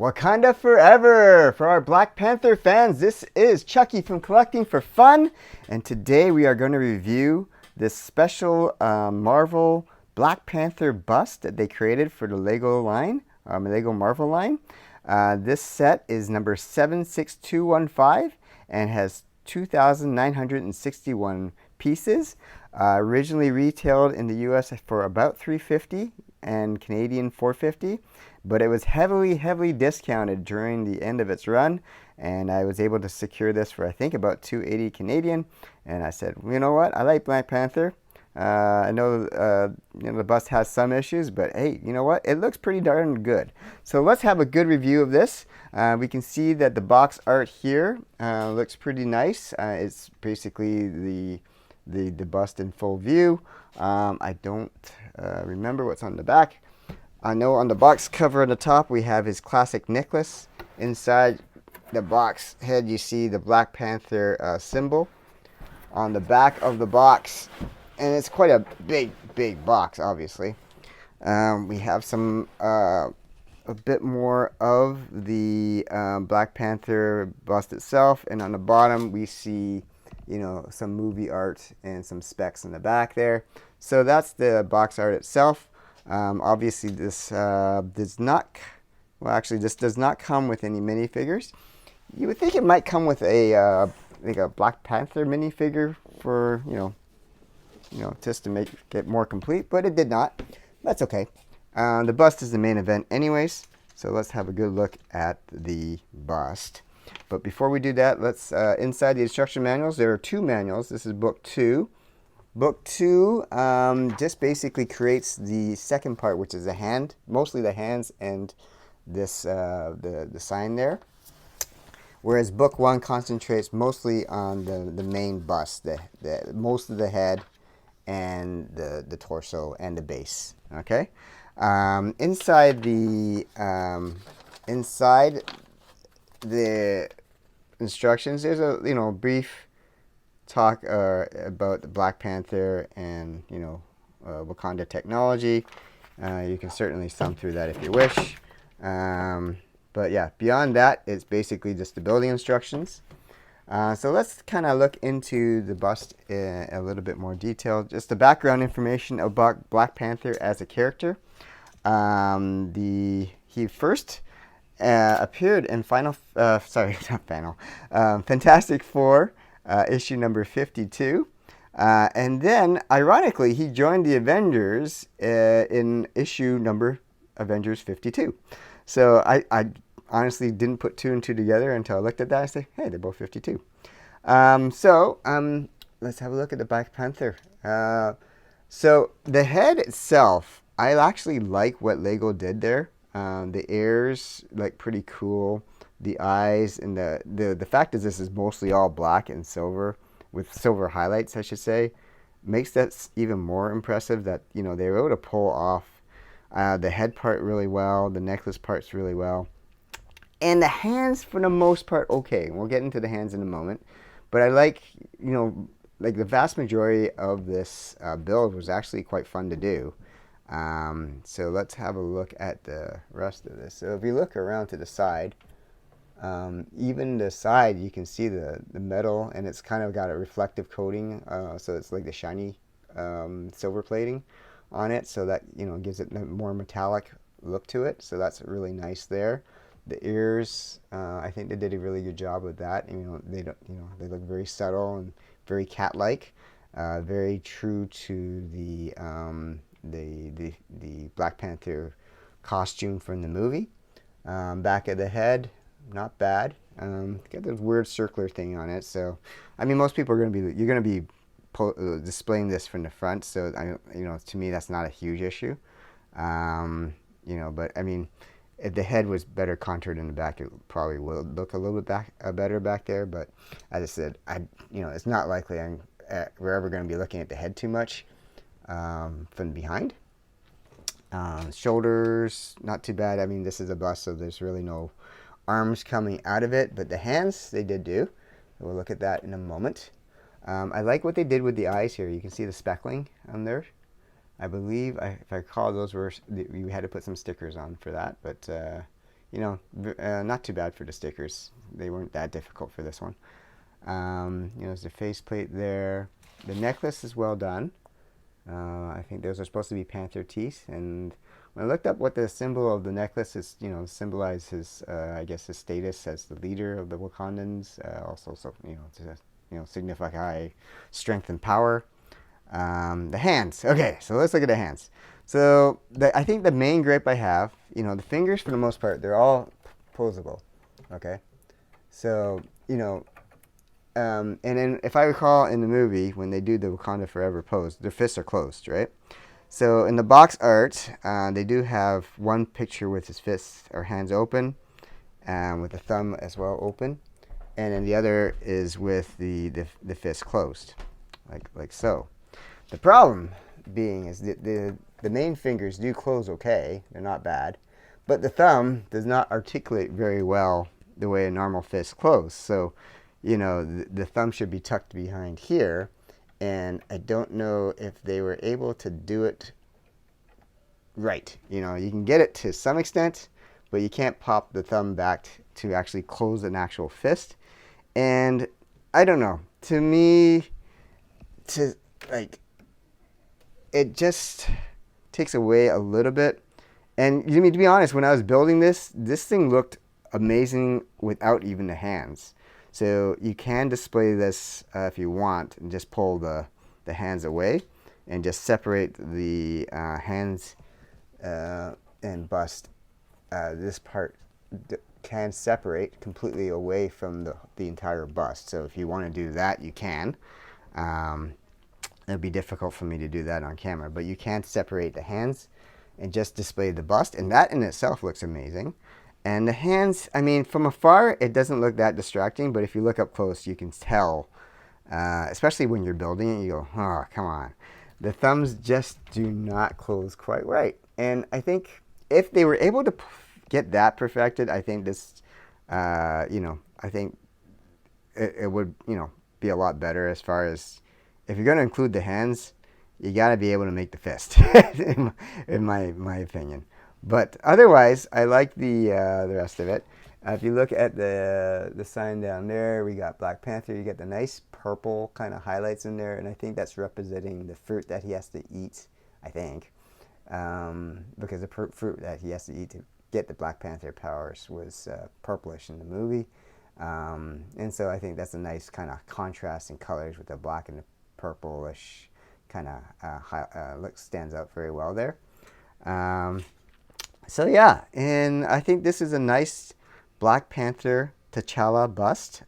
Wakanda forever! For our Black Panther fans, this is Chucky from Collecting for Fun, and today we are going to review this special Marvel Black Panther bust that they created for the Lego line, Lego Marvel line. This set is number 76215 and has 2,961 pieces. Originally retailed in the US for about $350 and Canadian $450, but it was heavily discounted during the end of its run, and I was able to secure this for I think about $280 Canadian. And I said, you know what, I like Black Panther. I know, the bust has some issues, but hey, you know what? It looks pretty darn good. So let's have a good review of this. We can see that the box art here looks pretty nice. It's basically the bust in full view. I don't remember what's on the back. I know on the box cover on the top we have his classic necklace. Inside the box head you see the Black Panther symbol. On the back of the box, and it's quite a big box, obviously. We have some a bit more of the Black Panther bust itself, and on the bottom we see, some movie art and some specs in the back there. So that's the box art itself. Obviously, this does not. Well, actually, this does not come with any minifigures. You would think it might come with a like a Black Panther minifigure for just to make it more complete, but it did not. That's okay. The bust is the main event anyways, so let's have a good look at the bust. But before we do that, let's inside the instruction manuals, there are two manuals. This is book 2. Book 2 just basically creates the second part, which is the hand, mostly the hands and this the sign there. Whereas book 1 concentrates mostly on the main bust, the most of the head and the torso and the base. Okay, inside the instructions, there's a brief talk about the Black Panther and Wakanda technology. You can certainly thumb through that if you wish. But yeah, beyond that, it's basically just the building instructions. So let's kind of look into the bust in a little bit more detail. Just the background information about Black Panther as a character. He first appeared in Fantastic Four, issue number 52. And then, ironically, he joined the Avengers in issue number Avengers 52. So I honestly didn't put 2 and 2 together until I looked at that and say, hey, they're both 52. Let's have a look at the Black Panther. So the head itself, I actually like what Lego did there. The ears, like, pretty cool. The eyes and the fact is this is mostly all black and silver with silver highlights, I should say, makes that even more impressive that they were able to pull off the head part really well, the necklace parts really well, and the hands for the most part okay. We'll get into the hands in a moment, but I like like the vast majority of this build was actually quite fun to do. So let's have a look at the rest of this. So if you look around to the side, even the side, you can see the metal, and it's kind of got a reflective coating, so it's like the shiny silver plating on it, so that gives it a more metallic look to it. So that's really nice there. The ears, I think they did a really good job with that. They look very subtle and very cat-like, very true to the Black Panther costume from the movie. Back of the head, not bad. Got this weird circular thing on it. So, I mean, most people are you're gonna be displaying this from the front. So, to me, that's not a huge issue. But I mean, if the head was better contoured in the back, it probably would look a little bit better back there. But as I said, it's not likely we're ever going to be looking at the head too much from behind. Shoulders, not too bad. I mean, this is a bust, so there's really no arms coming out of it, but the hands, they did do. We'll look at that in a moment. I like what they did with the eyes here. You can see the speckling on there. I believe, if I recall, those were, you had to put some stickers on for that, but not too bad for the stickers. They weren't that difficult for this one. There's the faceplate there. The necklace is well done. I think those are supposed to be panther teeth. And when I looked up what the symbol of the necklace is, symbolize his, I guess, his status as the leader of the Wakandans. Also, so to signify strength and power. The hands. Okay, so let's look at the hands. So I think the main gripe I have, the fingers for the most part, they're all posable. Okay, so and then if I recall in the movie when they do the Wakanda Forever pose, their fists are closed, right? So in the box art, they do have one picture with his fists or hands open, with the thumb as well open, and then the other is with the fist closed, like so. The problem being is the main fingers do close okay, they're not bad, but the thumb does not articulate very well the way a normal fist closes. So, the thumb should be tucked behind here, and I don't know if they were able to do it right. You can get it to some extent, but you can't pop the thumb back to actually close an actual fist. And I don't know. To me, it just takes away a little bit. And to be honest, when I was building this thing looked amazing without even the hands. So you can display this if you want, and just pull the hands away and just separate the hands and bust. This part can separate completely away from the entire bust. So if you want to do that, you can. It'll be difficult for me to do that on camera, but you can separate the hands and just display the bust, and that in itself looks amazing. And the hands, from afar, it doesn't look that distracting, but if you look up close, you can tell, especially when you're building it, you go, oh, come on. The thumbs just do not close quite right. And I think if they were able to get that perfected, I think this, I think it would, be a lot better as far as, if you're going to include the hands, you got to be able to make the fist, in my opinion. But otherwise, I like the rest of it. If you look at the sign down there, we got Black Panther. You get the nice purple kind of highlights in there, and I think that's representing the fruit that he has to eat, I think. Because the fruit that he has to eat to get the Black Panther powers was purplish in the movie. And so I think that's a nice kind of contrast in colors with the black and the purplish kind of look, stands out very well there. So yeah, and I think this is a nice Black Panther T'Challa bust.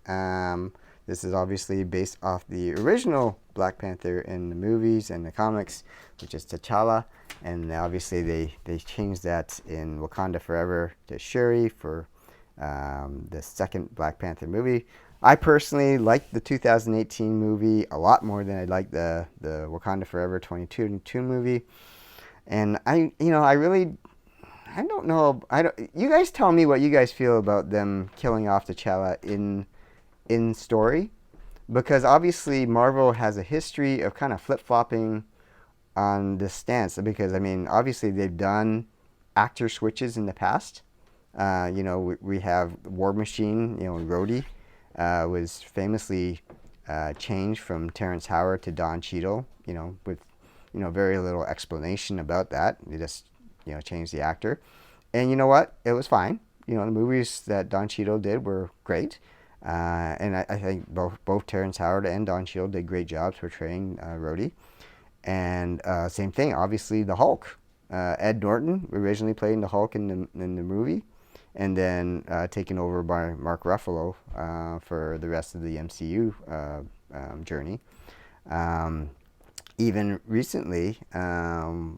This is obviously based off the original Black Panther in the movies and the comics, which is T'Challa. And obviously they changed that in Wakanda Forever to Shuri for the second Black Panther movie. I personally liked the 2018 movie a lot more than I liked the Wakanda Forever 2022 movie. And I don't know. You guys tell me what you guys feel about them killing off T'Challa in story, because obviously Marvel has a history of kind of flip-flopping on this stance. Because obviously they've done actor switches in the past. We have War Machine. Rhodey was famously changed from Terrence Howard to Don Cheadle. With very little explanation about that. They just changed the actor, and you know what? It was fine. The movies that Don Cheadle did were great, and I think both Terrence Howard and Don Cheadle did great jobs portraying Rhodey. And same thing, obviously, the Hulk. Ed Norton originally played the Hulk in the movie, and then taken over by Mark Ruffalo for the rest of the MCU journey. Even recently,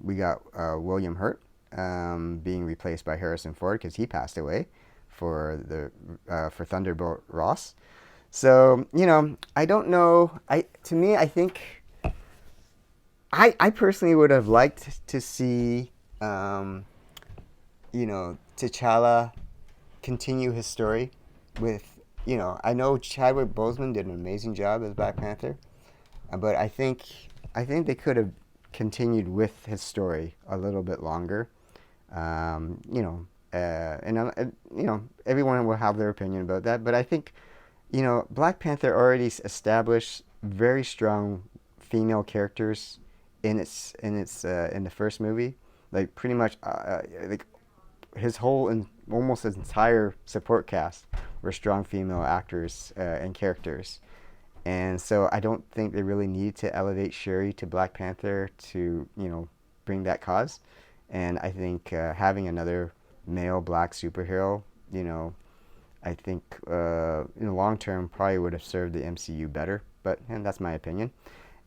we got William Hurt being replaced by Harrison Ford because he passed away for Thunderbolt Ross. So I don't know. I think I personally would have liked to see T'Challa continue his story with I know Chadwick Boseman did an amazing job as Black Panther, but I think they could have continued with his story a little bit longer. you know, everyone will have their opinion about that, but I think, you know, Black Panther already established very strong female characters in the first movie. Like pretty much, like his whole and almost his entire support cast were strong female actors and characters. And so I don't think they really need to elevate Shuri to Black Panther to, you know, bring that cause. And I think having another male black superhero, you know, I think in the long term probably would have served the MCU better. But and that's my opinion.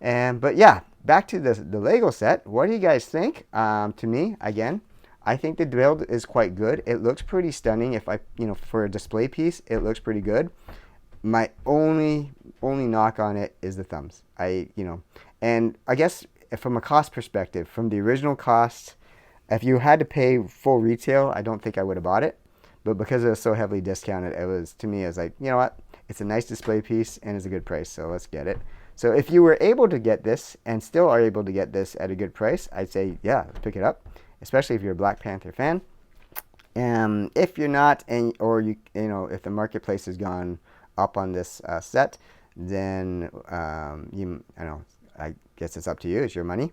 And but yeah, back to the Lego set. What do you guys think? To me, again, I think the build is quite good. It looks pretty stunning. If I, you know, for a display piece, it looks pretty good. My only knock on it is the thumbs. You know, and I guess from a cost perspective, from the original cost, if you had to pay full retail, I don't think I would have bought it. But because it was so heavily discounted, it was, to me, I was like, you know what? It's a nice display piece and it's a good price, so let's get it. So if you were able to get this and still are able to get this at a good price, I'd say, yeah, let's pick it up, especially if you're a Black Panther fan. If you're not, and or you know, if the marketplace has gone up on this set, then I don't know, I guess it's up to you. It's your money.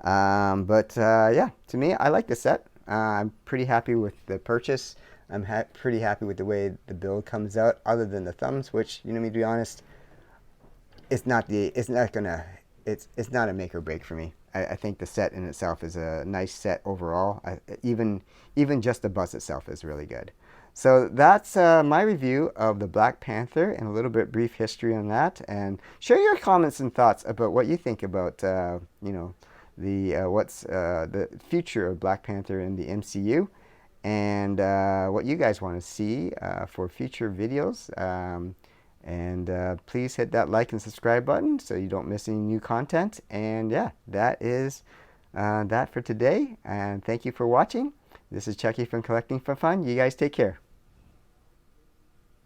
But yeah, to me, I like the set. I'm pretty happy with the purchase. I'm pretty happy with the way the build comes out, other than the thumbs, which, you know, me to be honest, it's not a make or break for me. I think the set in itself is a nice set overall. Even just the bus itself is really good. So that's my review of the Black Panther and a little bit brief history on that. And share your comments and thoughts about what you think about you know, the future of Black Panther in the MCU, and what you guys want to see for future videos. And please hit that like and subscribe button so you don't miss any new content. And yeah, that is that for today. And thank you for watching. This is Chucky from Collecting for Fun. You guys take care.